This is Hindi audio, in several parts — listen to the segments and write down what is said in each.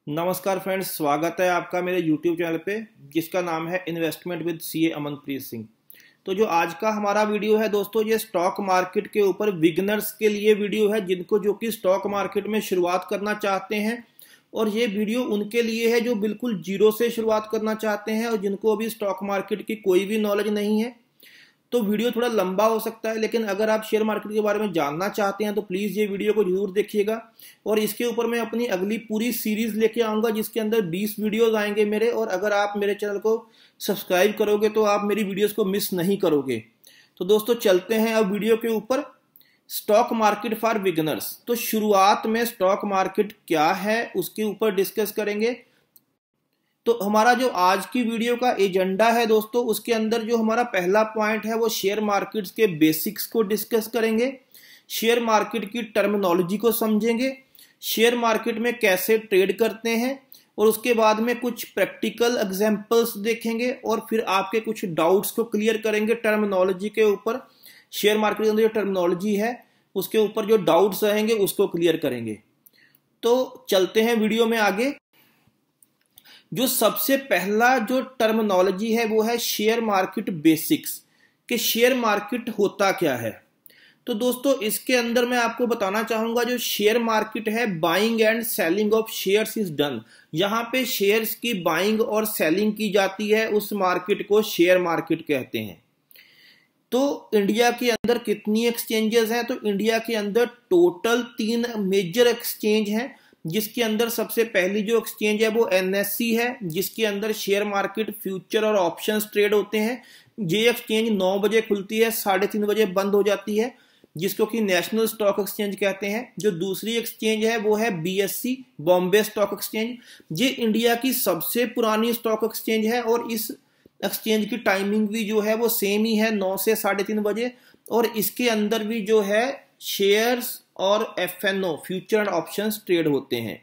नमस्कार फ्रेंड्स, स्वागत है आपका मेरे YouTube चैनल पे जिसका नाम है investment with CA Amanpreet Singh. तो जो आज का हमारा वीडियो है दोस्तों, ये स्टॉक मार्केट के ऊपर बिगिनर्स के लिए वीडियो है जो कि स्टॉक मार्केट में शुरुआत करना चाहते हैं। और ये वीडियो उनके लिए है जो बिल्कुल जीरो से शुरुआत करना चाहते हैं और जिनको अभी स्टॉक मार्केट की कोई भी नॉलेज नहीं है। तो वीडियो थोड़ा लंबा हो सकता है, लेकिन अगर आप शेयर मार्केट के बारे में जानना चाहते हैं तो प्लीज़ ये वीडियो को जरूर देखिएगा। और इसके ऊपर मैं अपनी अगली पूरी सीरीज लेके आऊँगा जिसके अंदर 20 वीडियोस आएंगे मेरे। और अगर आप मेरे चैनल को सब्सक्राइब करोगे तो आप मेरी वीडियोस को मिस नहीं करोगे। तो दोस्तों चलते हैं अब वीडियो के ऊपर। Stock market for beginners. तो शुरुआत में स्टॉक मार्केट क्या है उसके ऊपर डिस्कस करेंगे। तो हमारा जो आज की वीडियो का एजेंडा है दोस्तों, उसके अंदर जो हमारा पहला पॉइंट है वो शेयर मार्केट्स के बेसिक्स को डिस्कस करेंगे। शेयर मार्केट की टर्मिनोलॉजी को समझेंगे, शेयर मार्केट में कैसे ट्रेड करते हैं, और उसके बाद में कुछ प्रैक्टिकल एग्जांपल्स देखेंगे और फिर आपके कुछ डाउट्स को क्लियर करेंगे टर्मिनोलॉजी के ऊपर। शेयर मार्केट के अंदर जो टर्मिनोलॉजी है उसके ऊपर जो डाउट्स रहेंगे उसको क्लियर करेंगे। तो चलते हैं वीडियो में आगे। जो सबसे पहला जो टर्मिनोलॉजी है वो है शेयर मार्केट बेसिक्स, कि शेयर मार्केट होता क्या है। तो दोस्तों इसके अंदर मैं आपको बताना चाहूंगा, जो शेयर मार्केट है buying and selling of shares is done. यहाँ पे शेयर्स की बाइंग और सेलिंग की जाती है, उस मार्केट को शेयर मार्केट कहते हैं। तो इंडिया के अंदर कितनी एक्सचेंजेस हैं? तो इंडिया के अंदर टोटल 3 मेजर एक्सचेंज हैं, जिसके अंदर सबसे पहली जो एक्सचेंज है वो एनएससी है, जिसके अंदर शेयर मार्केट फ्यूचर और ऑप्शंस ट्रेड होते हैं। ये एक्सचेंज 9 बजे खुलती है, 3:30 बजे बंद हो जाती है, जिसको कि नेशनल स्टॉक एक्सचेंज कहते हैं। जो दूसरी एक्सचेंज है वो है बीएससी, बॉम्बे स्टॉक एक्सचेंज। ये इंडिया की सबसे पुरानी स्टॉक एक्सचेंज है और इस एक्सचेंज की टाइमिंग भी जो है वो सेम ही है, 9 से 3:30 बजे। और इसके अंदर भी जो है शेयर्स और FNO future and options trade होते हैं।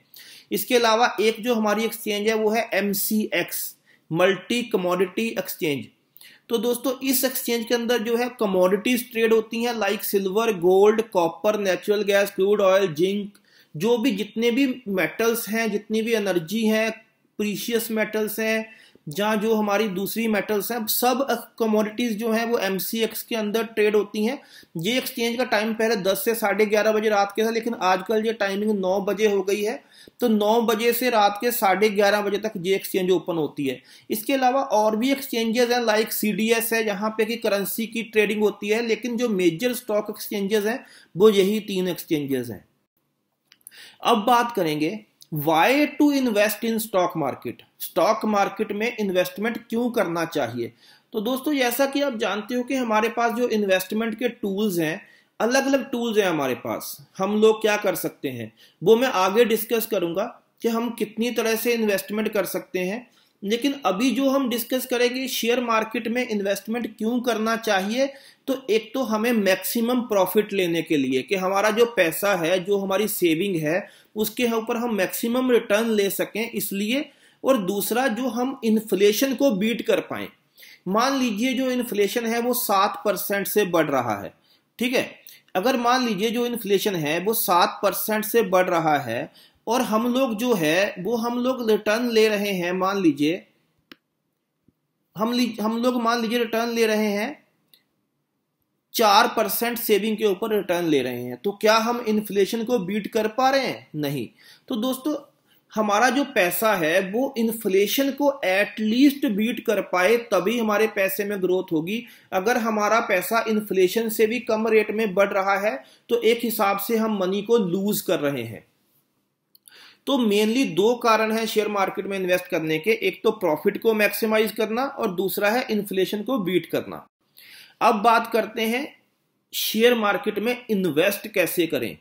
इसके अलावा एक जो हमारी एक्सचेंज है वो है एमसीएक्स, मल्टी कमोडिटी एक्सचेंज। तो दोस्तों इस एक्सचेंज के अंदर जो है कमोडिटीज ट्रेड होती हैं, like silver, gold, copper, natural gas, crude oil, zinc, जो भी जितने भी मेटल्स हैं, जितनी भी एनर्जी है, प्रीशियस मेटल्स हैं, जहाँ जो हमारी दूसरी मेटल्स हैं, सब कमोडिटीज जो हैं वो एमसीएक्स के अंदर ट्रेड होती हैं। ये एक्सचेंज का टाइम पहले 10 से 11:30 बजे रात के था, लेकिन आजकल ये टाइमिंग 9 बजे हो गई है। तो 9 बजे से रात के 11:30 बजे तक ये एक्सचेंज ओपन होती है। इसके अलावा और भी एक्सचेंजेस हैं, लाइक सीडीएस है, जहाँ पे कि करेंसी की ट्रेडिंग होती है, लेकिन जो मेजर स्टॉक एक्सचेंजेस हैं वो यही 3 एक्सचेंजेस हैं। अब बात करेंगे why to invest in stock market. Stock market में इन्वेस्टमेंट क्यों करना चाहिए? तो दोस्तों जैसा कि आप जानते हो कि हमारे पास जो इन्वेस्टमेंट के टूल्स हैं, अलग अलग टूल्स हैं हमारे पास। हम लोग क्या कर सकते हैं वो मैं आगे डिस्कस करूंगा कि हम कितनी तरह से इन्वेस्टमेंट कर सकते हैं। लेकिन अभी जो हम डिस्कस करेंगे शेयर मार्केट में इन्वेस्टमेंट क्यों करना चाहिए, तो एक तो हमें मैक्सिमम प्रॉफिट लेने के लिए, कि हमारा जो पैसा है, जो हमारी सेविंग है, उसके ऊपर हम मैक्सिमम रिटर्न ले सकें इसलिए। और दूसरा जो हम इन्फ्लेशन को बीट कर पाए। मान लीजिए जो इन्फ्लेशन है वो 7% से बढ़ रहा है, ठीक है। अगर मान लीजिए जो इन्फ्लेशन है वो 7% से बढ़ रहा है और हम लोग जो है वो हम लोग रिटर्न ले रहे हैं, मान लीजिए हम लोग मान लीजिए रिटर्न ले रहे हैं 4% सेविंग के ऊपर रिटर्न ले रहे हैं, तो क्या हम इन्फ्लेशन को बीट कर पा रहे हैं? नहीं। तो दोस्तों हमारा जो पैसा है वो इन्फ्लेशन को एटलीस्ट बीट कर पाए तभी हमारे पैसे में ग्रोथ होगी। अगर हमारा पैसा इन्फ्लेशन से भी कम रेट में बढ़ रहा है तो एक हिसाब से हम मनी को लूज कर रहे हैं। तो मेनली 2 कारण हैं शेयर मार्केट में इन्वेस्ट करने के, एक तो प्रॉफिट को मैक्सिमाइज करना और दूसरा है इन्फ्लेशन को बीट करना। अब बात करते हैं शेयर मार्केट में इन्वेस्ट कैसे करें।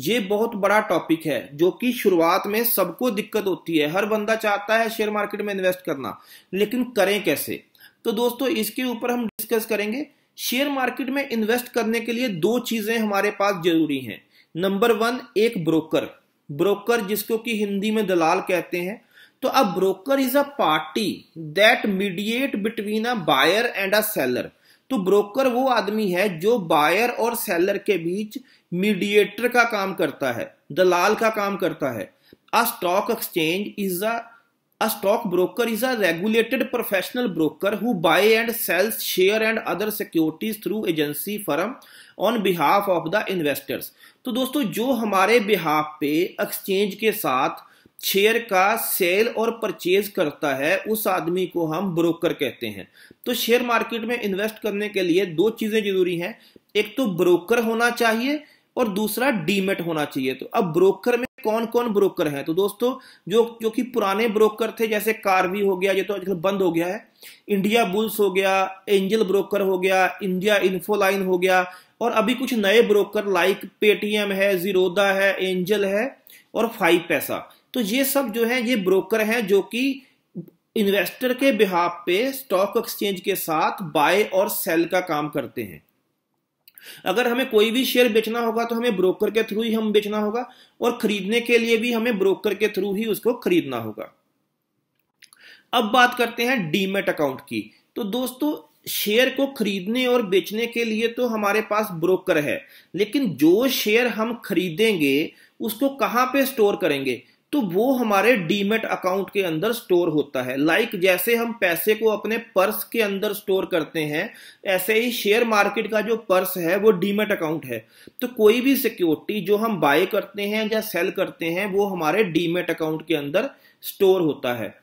ये बहुत बड़ा टॉपिक है जो कि शुरुआत में सबको दिक्कत होती है। हर बंदा चाहता है शेयर मार्केट में इन्वेस्ट करना, लेकिन करें कैसे? तो दोस्तों इसके ऊपर हम डिस्कस करेंगे। शेयर मार्केट में इन्वेस्ट करने के लिए 2 चीजें हमारे पास जरूरी हैं। नंबर 1 एक ब्रोकर जिसको कि हिंदी में दलाल कहते हैं। तो a broker is a party that mediate between a buyer and a seller. तो ब्रोकर वो आदमी है जो बायर और सेलर के बीच मीडिएटर का काम करता है, दलाल का काम करता है। A stock broker is a regulated professional broker who buy and sells share and other securities through agency firm on behalf of the investors। तो दोस्तों जो हमारे बिहाफ पे एक्सचेंज के साथ शेयर का सेल और परचेज करता है उस आदमी को हम ब्रोकर कहते हैं। तो शेयर मार्केट में इन्वेस्ट करने के लिए दो चीजें जरूरी हैं, एक तो ब्रोकर होना चाहिए और दूसरा डीमेट होना चाहिए। तो अब ब्रोकर में कौन कौन ब्रोकर हैं? तो दोस्तों जो कि पुराने ब्रोकर थे, जैसे कार्वी हो गया, ये तो आजकल बंद हो गया है, इंडिया बुल्स हो गया, एंजल ब्रोकर हो गया, इंडिया इन्फोलाइन हो गया, और अभी कुछ नए ब्रोकर लाइक पेटीएम है, जीरोदा है, एंजल है और 5 पैसा। तो ये सब जो है ये ब्रोकर हैं जो कि इन्वेस्टर के बिहाफ पे स्टॉक एक्सचेंज के साथ बाय और सेल का काम करते हैं। अगर हमें कोई भी शेयर बेचना होगा तो हमें ब्रोकर के थ्रू ही हम बेचना होगा, और खरीदने के लिए भी हमें ब्रोकर के थ्रू ही उसको खरीदना होगा। अब बात करते हैं डीमेट अकाउंट की। तो दोस्तों शेयर को खरीदने और बेचने के लिए तो हमारे पास ब्रोकर है, लेकिन जो शेयर हम खरीदेंगे उसको कहां पे स्टोर करेंगे? तो वो हमारे डीमेट अकाउंट के अंदर स्टोर होता है। लाइक जैसे हम पैसे को अपने पर्स के अंदर स्टोर करते हैं, ऐसे ही शेयर मार्केट का जो पर्स है वो डीमेट अकाउंट है। तो कोई भी सिक्योरिटी जो हम बाय करते हैं या सेल करते हैं वो हमारे डीमेट अकाउंट के अंदर स्टोर होता है।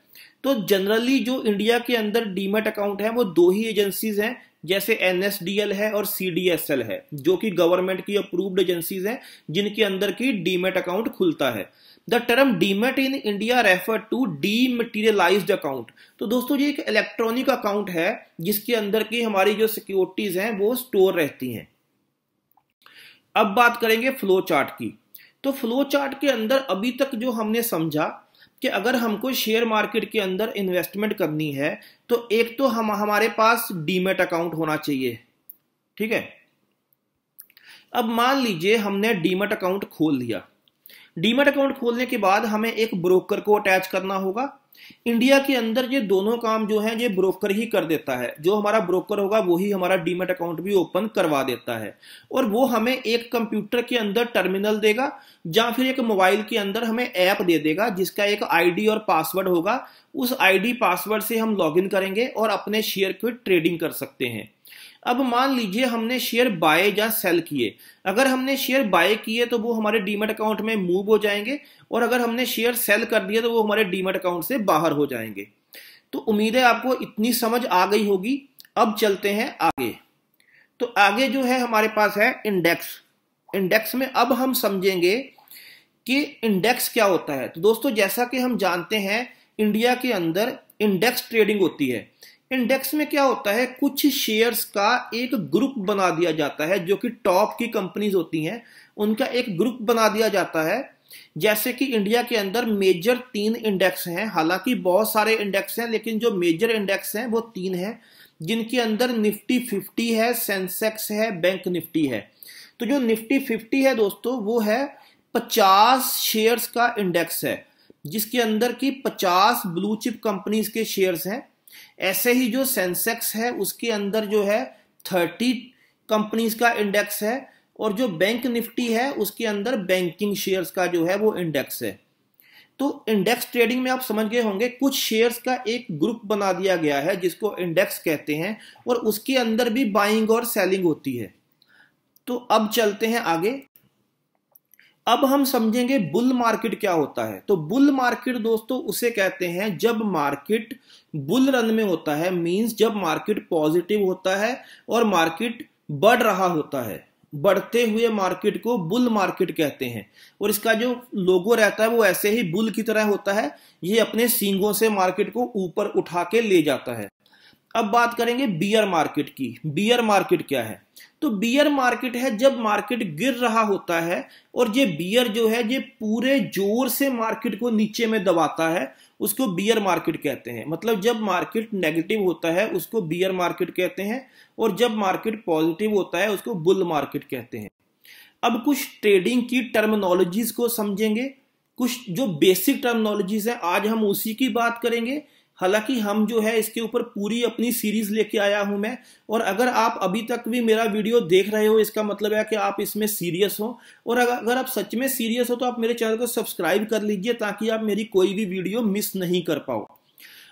तो जनरली जो इंडिया के अंदर डीमेट अकाउंट है वो दो ही एजेंसीज हैं, जैसे NSDL है और CDSL है, जो कि गवर्नमेंट की अप्रूव्ड एजेंसीज हैं जिनके अंदर की डीमेट अकाउंट खुलता है। The term demat in India refer to dematerialized account. तो दोस्तों ये एक इलेक्ट्रॉनिक अकाउंट है जिसके अंदर की हमारी जो सिक्योरिटीज हैं वो स्टोर रहती हैं। अब बात करेंगे फ्लो चार्ट की। तो फ्लो चार्ट के अंदर अभी तक जो हमने समझा कि अगर हमको शेयर मार्केट के अंदर इन्वेस्टमेंट करनी है तो एक तो हमारे पास डीमेट अकाउंट होना चाहिए, ठीक है। अब मान लीजिए हमने डीमेट अकाउंट खोल लिया। डीमेट अकाउंट खोलने के बाद हमें एक ब्रोकर को अटैच करना होगा। इंडिया के अंदर ये दोनों काम जो है ये ब्रोकर ही कर देता है। जो हमारा ब्रोकर होगा वही हमारा डीमेट अकाउंट भी ओपन करवा देता है, और वो हमें एक कंप्यूटर के अंदर टर्मिनल देगा या फिर एक मोबाइल के अंदर हमें ऐप दे देगा जिसका एक आईडी और पासवर्ड होगा। उस आईडी पासवर्ड से हम लॉगिन करेंगे और अपने शेयर की ट्रेडिंग कर सकते हैं। अब मान लीजिए हमने शेयर बाय या सेल किए। अगर हमने शेयर बाय किए तो वो हमारे डीमेट अकाउंट में मूव हो जाएंगे, और अगर हमने शेयर सेल कर दिए तो वो हमारे डीमेट अकाउंट से बाहर हो जाएंगे। तो उम्मीद है आपको इतनी समझ आ गई होगी। अब चलते हैं आगे। तो आगे जो है हमारे पास है इंडेक्स। इंडेक्स में अब हम समझेंगे कि इंडेक्स क्या होता है। तो दोस्तों जैसा कि हम जानते हैं इंडिया के अंदर इंडेक्स ट्रेडिंग होती है। इंडेक्स में क्या होता है, कुछ शेयर्स का एक ग्रुप बना दिया जाता है, जो कि टॉप की कंपनीज होती हैं उनका एक ग्रुप बना दिया जाता है। जैसे कि इंडिया के अंदर मेजर 3 इंडेक्स हैं, हालांकि बहुत सारे इंडेक्स हैं लेकिन जो मेजर इंडेक्स हैं वो 3 हैं, जिनके अंदर निफ्टी 50 है, सेंसेक्स है, बैंक निफ्टी है। तो जो निफ्टी 50 है दोस्तों वो है 50 शेयर्स का इंडेक्स है, जिसके अंदर की 50 ब्लू चिप कंपनीज के शेयर्स हैं। ऐसे ही जो सेंसेक्स है उसके अंदर जो है 30 कंपनीज का इंडेक्स है, और जो बैंक निफ्टी है उसके अंदर बैंकिंग शेयर्स का जो है वो इंडेक्स है। तो इंडेक्स ट्रेडिंग में आप समझ गए होंगे कुछ शेयर्स का एक ग्रुप बना दिया गया है जिसको इंडेक्स कहते हैं, और उसके अंदर भी बाइंग और सेलिंग होती है। तो अब चलते हैं आगे। अब हम समझेंगे बुल मार्केट क्या होता है। तो बुल मार्केट दोस्तों उसे कहते हैं जब मार्केट बुल रन में होता है, मींस जब मार्केट पॉजिटिव होता है और मार्केट बढ़ रहा होता है। बढ़ते हुए मार्केट को बुल मार्केट कहते हैं, और इसका जो लोगो रहता है वो ऐसे ही बुल की तरह होता है। ये अपने सींगों से मार्केट को ऊपर उठा के ले जाता है। अब बात करेंगे बियर मार्केट की। बियर मार्केट क्या है? तो बियर मार्केट है जब मार्केट गिर रहा होता है और ये बियर जो है ये पूरे जोर से मार्केट को नीचे में दबाता है, उसको बियर मार्केट कहते हैं। मतलब जब मार्केट नेगेटिव होता है उसको बियर मार्केट कहते हैं, और जब मार्केट पॉजिटिव होता है उसको बुल मार्केट कहते हैं। अब कुछ ट्रेडिंग की टर्मिनोलॉजीज को समझेंगे, कुछ जो बेसिक टर्मिनोलॉजीज हैं आज हम उसी की बात करेंगे। हालांकि हम जो है इसके ऊपर पूरी अपनी सीरीज लेके आया हूं मैं, और अगर आप अभी तक भी मेरा वीडियो देख रहे हो इसका मतलब है कि आप इसमें सीरियस हो, और अगर आप सच में सीरियस हो तो आप मेरे चैनल को सब्सक्राइब कर लीजिए ताकि आप मेरी कोई भी वीडियो मिस नहीं कर पाओ।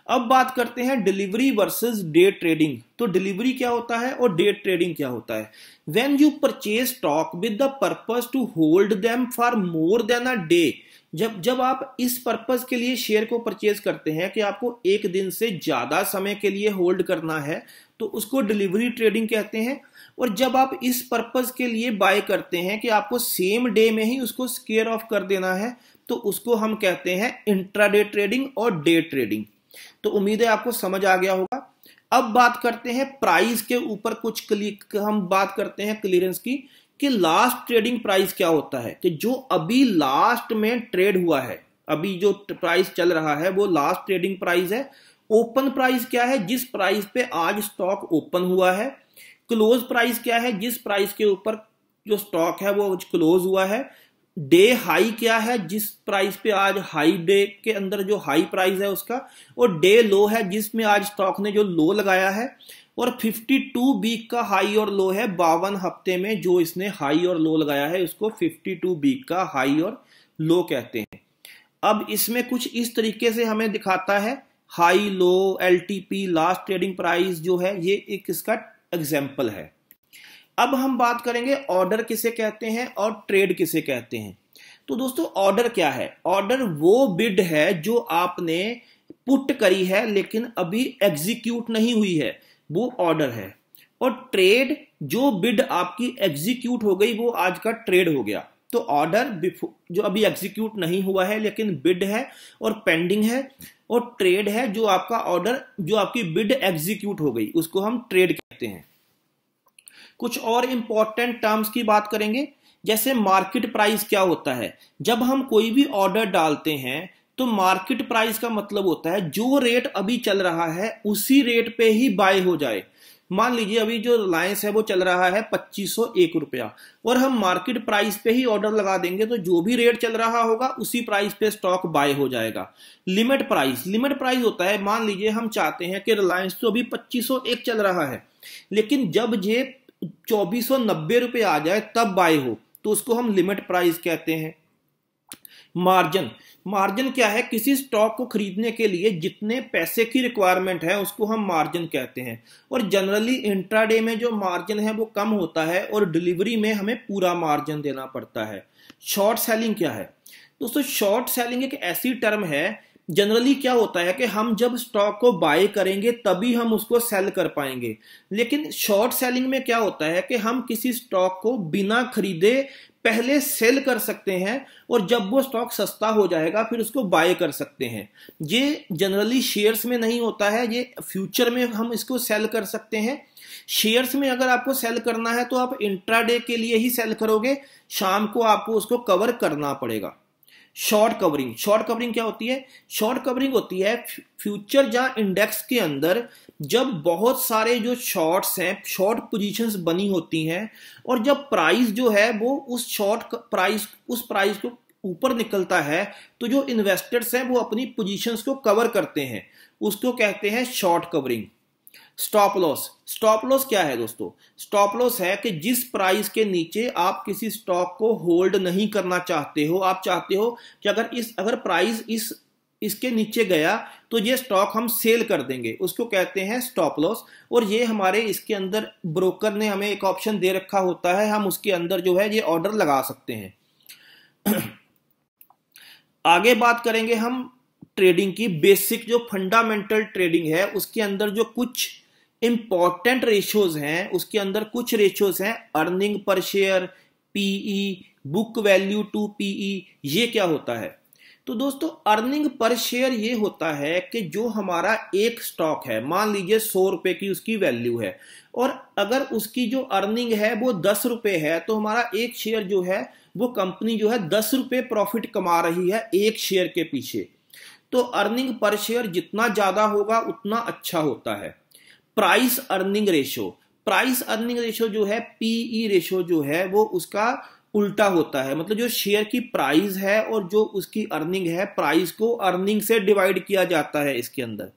अब बात करते हैं डिलीवरी वर्सेस डे ट्रेडिंग। तो डिलीवरी क्या होता है और डे ट्रेडिंग क्या होता है। When you purchase stock with the purpose to hold them for more than a day, जब आप इस पर्पस के लिए शेयर को परचेज करते हैं कि आपको एक दिन से ज्यादा समय के लिए होल्ड करना है, तो उसको डिलीवरी ट्रेडिंग कहते हैं। और जब आप इस पर्पस के लिए बाय करते हैं कि आपको सेम डे में ही उसको स्क्वेयर ऑफ कर देना है, तो उसको हम कहते हैं इंट्राडे ट्रेडिंग और डे ट्रेडिंग। तो उम्मीद है आपको समझ आ गया होगा। अब बात करते हैं प्राइस के ऊपर, हम बात करते हैं क्लियरेंस की, कि लास्ट ट्रेडिंग प्राइस क्या होता है, कि जो अभी लास्ट में ट्रेड हुआ है, अभी जो प्राइस चल रहा है वो लास्ट ट्रेडिंग प्राइस है। ओपन प्राइस क्या है, जिस प्राइस पे आज स्टॉक ओपन हुआ है। क्लोज प्राइस क्या है, जिस प्राइस के ऊपर जो स्टॉक है वो क्लोज हुआ है। डे हाई क्या है, जिस प्राइस पे आज हाई डे के अंदर जो हाई प्राइस है उसका। और डे लो है, जिसमें आज स्टॉक ने जो लो लगाया है। और 52 वीक का हाई और लो है, 52 हफ्ते में जो इसने हाई और लो लगाया है उसको 52 वीक का हाई और लो कहते हैं। अब इसमें कुछ इस तरीके से हमें दिखाता है, high low, LTP, last trading price जो है, ये एक इसका एग्जाम्पल है। अब हम बात करेंगे ऑर्डर किसे कहते हैं और ट्रेड किसे कहते हैं। तो दोस्तों ऑर्डर क्या है, ऑर्डर वो बिड है जो आपने पुट करी है लेकिन अभी एग्जीक्यूट नहीं हुई है, वो ऑर्डर है। और ट्रेड, जो बिड आपकी एग्जीक्यूट हो गई वो आज का ट्रेड हो गया। तो ऑर्डर जो अभी एग्जीक्यूट नहीं हुआ है लेकिन बिड है और पेंडिंग है, और ट्रेड है जो आपका ऑर्डर, जो आपकी बिड एग्जीक्यूट हो गई, उसको हम ट्रेड कहते हैं। कुछ और इंपॉर्टेंट टर्म्स की बात करेंगे, जैसे मार्केट प्राइस क्या होता है। जब हम कोई भी ऑर्डर डालते हैं तो मार्केट प्राइस का मतलब होता है जो रेट अभी चल रहा है उसी रेट पे ही बाय हो जाए। मान लीजिए अभी जो रिलायंस है वो चल रहा है 2501 रुपया, और हम मार्केट प्राइस पे ही ऑर्डर लगा देंगे तो जो भी रेट चल रहा होगा उसी प्राइस पे स्टॉक बाय हो जाएगा। लिमिट प्राइस होता है, मान लीजिए हम चाहते हैं कि रिलायंस तो अभी 2501 चल रहा है लेकिन जब ये 2490 रुपए आ जाए तब बाय हो, तो उसको हम लिमिट प्राइस कहते हैं। मार्जिन क्या है, किसी स्टॉक को खरीदने के लिए जितने पैसे की रिक्वायरमेंट है उसको हम मार्जिन कहते हैं। और जनरली इंट्राडे में जो मार्जिन है वो कम होता है और डिलीवरी में हमें पूरा मार्जिन देना पड़ता है। शॉर्ट सेलिंग क्या है दोस्तों, शॉर्ट सेलिंग एक ऐसी टर्म है, जनरली क्या होता है कि हम जब स्टॉक को बाय करेंगे तभी हम उसको सेल कर पाएंगे। लेकिन शॉर्ट सेलिंग में क्या होता है कि हम किसी स्टॉक को बिना खरीदे पहले सेल कर सकते हैं और जब वो स्टॉक सस्ता हो जाएगा फिर उसको बाय कर सकते हैं। ये जनरली शेयर्स में नहीं होता है, ये फ्यूचर में हम इसको सेल कर सकते हैं। शेयर्स में अगर आपको सेल करना है तो आप इंट्राडे के लिए ही सेल करोगे, शाम को आपको उसको कवर करना पड़ेगा। शॉर्ट कवरिंग क्या होती है, शॉर्ट कवरिंग होती है फ्यूचर या इंडेक्स के अंदर जब बहुत सारे जो शॉर्ट्स हैं, शॉर्ट पोजीशंस बनी होती हैं, और जब प्राइस जो है वो उस प्राइस को ऊपर निकलता है तो जो इन्वेस्टर्स हैं वो अपनी पोजीशंस को कवर करते हैं, उसको कहते हैं शॉर्ट कवरिंग। स्टॉप लॉस क्या है दोस्तों, स्टॉप लॉस है कि जिस प्राइस के नीचे आप किसी स्टॉक को होल्ड नहीं करना चाहते हो, आप चाहते हो कि अगर प्राइस इसके नीचे गया तो ये स्टॉक हम सेल कर देंगे, उसको कहते हैं स्टॉप लॉस। और ये हमारे इसके अंदर ब्रोकर ने हमें एक ऑप्शन दे रखा होता है, हम उसके अंदर जो है ये ऑर्डर लगा सकते हैं। आगे बात करेंगे हम ट्रेडिंग की, बेसिक जो फंडामेंटल ट्रेडिंग है उसके अंदर जो कुछ इंपॉर्टेंट रेशियोज हैं, उसके अंदर कुछ रेशियोज हैं, earning per share, PE, book value to PE. ये क्या होता है तो दोस्तों, अर्निंग पर शेयर ये होता है कि जो हमारा एक स्टॉक है, मान लीजिए 100 रुपए की उसकी वैल्यू है और अगर उसकी जो अर्निंग है वो 10 रुपए है तो हमारा एक शेयर जो है वो कंपनी जो है 10 रुपए प्रॉफिट कमा रही है एक शेयर के पीछे। तो अर्निंग पर शेयर जितना ज्यादा होगा उतना अच्छा होता है। प्राइस अर्निंग रेशियो जो है, पीई रेशियो जो है वो उसका उल्टा होता है। मतलब जो शेयर की प्राइस है और जो उसकी अर्निंग है, प्राइस को अर्निंग से डिवाइड किया जाता है इसके अंदर।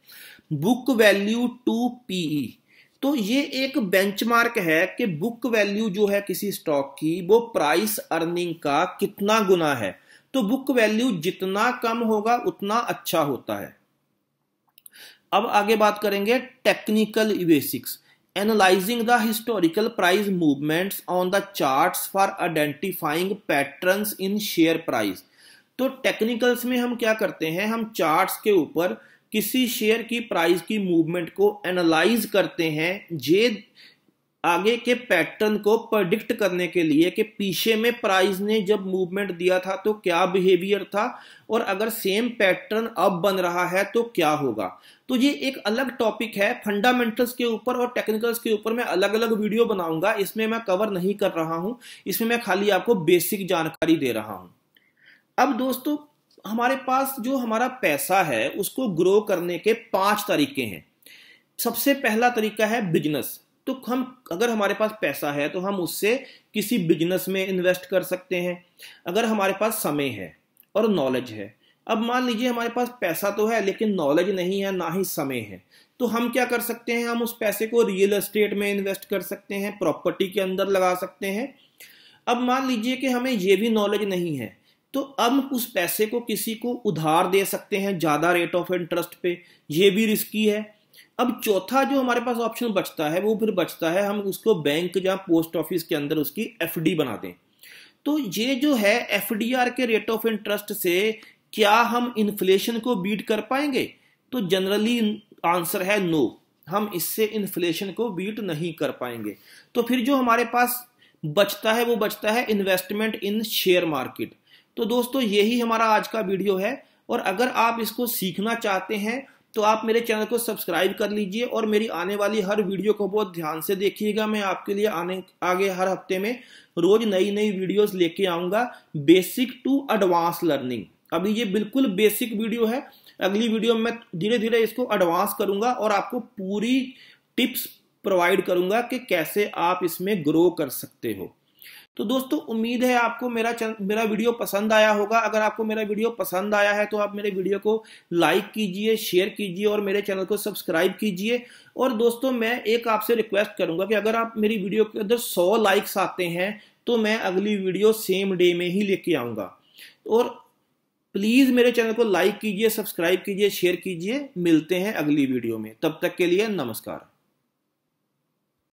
बुक वैल्यू टू पीई, तो ये एक बेंचमार्क है कि बुक वैल्यू जो है किसी स्टॉक की वो प्राइस अर्निंग का कितना गुना है। तो बुक वैल्यू जितना कम होगा उतना अच्छा होता है। अब आगे बात करेंगे technical basics. Analysing the historical price movements on the charts for identifying patterns in share price. तो टेक्निकल्स में हम क्या करते हैं, हम चार्ट्स के ऊपर किसी शेयर की प्राइस की मूवमेंट को एनालाइज करते हैं, जे आगे के पैटर्न को प्रेडिक्ट करने के लिए कि पीछे में प्राइस ने जब मूवमेंट दिया था तो क्या बिहेवियर था, और अगर सेम पैटर्न अब बन रहा है तो क्या होगा। तो ये एक अलग टॉपिक है। फंडामेंटल्स के ऊपर और टेक्निकल्स के ऊपर मैं अलग अलग वीडियो बनाऊंगा, इसमें मैं कवर नहीं कर रहा हूं, इसमें मैं खाली आपको बेसिक जानकारी दे रहा हूं। अब दोस्तों, हमारे पास जो हमारा पैसा है उसको ग्रो करने के 5 तरीके हैं। सबसे पहला तरीका है बिजनेस। तो हम अगर हमारे पास पैसा है तो हम उससे किसी बिजनेस में इन्वेस्ट कर सकते हैं, अगर हमारे पास समय है और नॉलेज है। अब मान लीजिए हमारे पास पैसा तो है लेकिन नॉलेज नहीं है, ना ही समय है, तो हम क्या कर सकते हैं, हम उस पैसे को रियल एस्टेट में इन्वेस्ट कर सकते हैं, प्रॉपर्टी के अंदर लगा सकते हैं। अब मान लीजिए कि हमें ये भी नॉलेज नहीं है, तो अब उस पैसे को किसी को उधार दे सकते हैं ज़्यादा रेट ऑफ इंटरेस्ट पे, ये भी रिस्की है। अब चौथा जो हमारे पास ऑप्शन बचता है वो फिर बचता है हम उसको बैंक या पोस्ट ऑफिस के अंदर उसकी एफडी बना दें। तो ये जो है एफडीआर के रेट ऑफ इंटरेस्ट से क्या हम इन्फ्लेशन को बीट कर पाएंगे? तो जनरली आंसर है नो, हम इससे इन्फ्लेशन को बीट नहीं कर पाएंगे। तो फिर जो हमारे पास बचता है वो बचता है इन्वेस्टमेंट इन शेयर मार्केट। तो दोस्तों यही हमारा आज का वीडियो है, और अगर आप इसको सीखना चाहते हैं तो आप मेरे चैनल को सब्सक्राइब कर लीजिए और मेरी आने वाली हर वीडियो को बहुत ध्यान से देखिएगा। मैं आपके लिए आगे हर हफ्ते में रोज नई नई वीडियोस लेके आऊंगा, बेसिक टू एडवांस लर्निंग। अभी ये बिल्कुल बेसिक वीडियो है, अगली वीडियो में मैं धीरे धीरे इसको एडवांस करूंगा और आपको पूरी टिप्स प्रोवाइड करूंगा कि कैसे आप इसमें ग्रो कर सकते हो। तो दोस्तों उम्मीद है आपको मेरा वीडियो पसंद आया होगा। अगर आपको मेरा वीडियो पसंद आया है तो आप मेरे वीडियो को लाइक कीजिए, शेयर कीजिए और मेरे चैनल को सब्सक्राइब कीजिए। और दोस्तों मैं एक आपसे रिक्वेस्ट करूंगा कि अगर आप मेरी वीडियो के अंदर 100 लाइक्स आते हैं तो मैं अगली वीडियो सेम डे में ही लेके आऊंगा। और प्लीज मेरे चैनल को लाइक कीजिए, सब्सक्राइब कीजिए, शेयर कीजिए। मिलते हैं अगली वीडियो में, तब तक के लिए नमस्कार।